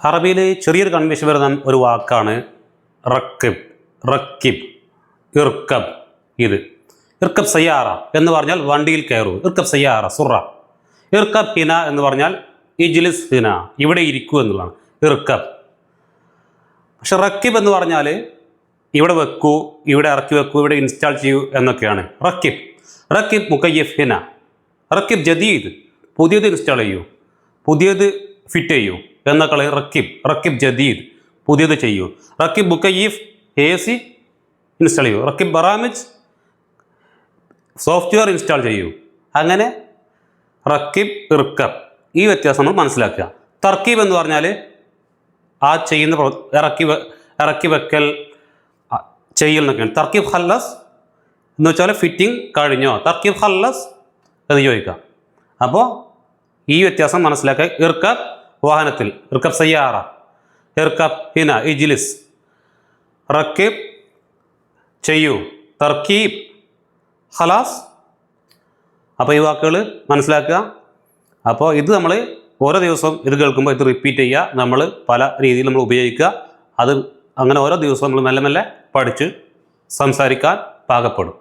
അറബിയിൽ ചെറിയൊരു കൺവെൻഷൻ വരുന്ന ഒരു വാക്കാണ് റക്കിബ്, റക്കിബ്, ഇർക്കബ്. ഇത് ഇർക്കബ് സയ്യാറ എന്ന് പറഞ്ഞാൽ വണ്ടിയിൽ കയറൂ, ഇർക്കബ് സയ്യാറ സുറ. ഇർക്കബ് ഹിന എന്ന് പറഞ്ഞാൽ ഇജ്ലിസ് ഹിന, ഇവിടെ ഇരിക്കൂ എന്നുള്ളതാണ് ഇർക്കബ്. പക്ഷെ റക്കിബ് എന്ന് പറഞ്ഞാൽ ഇവിടെ വെക്കൂ, ഇവിടെ ഇറക്കി വെക്കൂ, ഇവിടെ ഇൻസ്റ്റാൾ ചെയ്യൂ എന്നൊക്കെയാണ് റക്കിബ്. റക്കിബ് മുക്കയ്യഫ് ഹിന, റക്കിബ് ജദീദ്, പുതിയത് ഇൻസ്റ്റാൾ ചെയ്യൂ, പുതിയത് ഫിറ്റ് ചെയ്യൂ എന്നൊക്കെ റക്കിബ്. റക്കിബ് ജദീദ്, പുതിയത് ചെയ്യൂ. റക്കിബ് മുക്കയ്യഫ്, AC ഇൻസ്റ്റാൾ ചെയ്യൂ. റക്കിബ് ബറാമിജ്, സോഫ്റ്റ്വെയർ ഇൻസ്റ്റാൾ ചെയ്യൂ. അങ്ങനെ റക്കിബ്, ഇർക്കബ്, ഈ വ്യത്യാസം നമ്മൾ മനസ്സിലാക്കുക. തർക്കീബ് എന്ന് പറഞ്ഞാൽ ആ ചെയ്യുന്ന ഇറക്കി വെക്കൽ, ചെയ്യൽ എന്നൊക്കെയാണ്. തർക്കീബ് ഖല്ലസ് എന്ന് വെച്ചാൽ ഫിറ്റിംഗ് കഴിഞ്ഞോ, തർക്കീബ് ഖല്ലസ് എന്ന് ചോദിക്കാം. അപ്പോൾ ഈ വ്യത്യാസം മനസ്സിലാക്കുക. ഇർക്കബ് വാഹനത്തിൽ, ഇർക്കബ് സയ്യാറ, ഇർക്കബ് ഹിന ഇജ്ലിസ്, റക്കിബ് ചെയ്യൂ, തർക്കീബ് ഖലാസ്. അപ്പോൾ ഈ വാക്കുകൾ മനസ്സിലാക്കുക. അപ്പോൾ ഇത് നമ്മൾ ഓരോ ദിവസവും ഇത് കേൾക്കുമ്പോൾ ഇത് റിപ്പീറ്റ് ചെയ്യുക. നമ്മൾ പല രീതിയിൽ നമ്മൾ ഉപയോഗിക്കുക. അത് അങ്ങനെ ഓരോ ദിവസവും നമ്മൾ മെല്ലെ മെല്ലെ പഠിച്ച് സംസാരിക്കാൻ പാകപ്പെടും.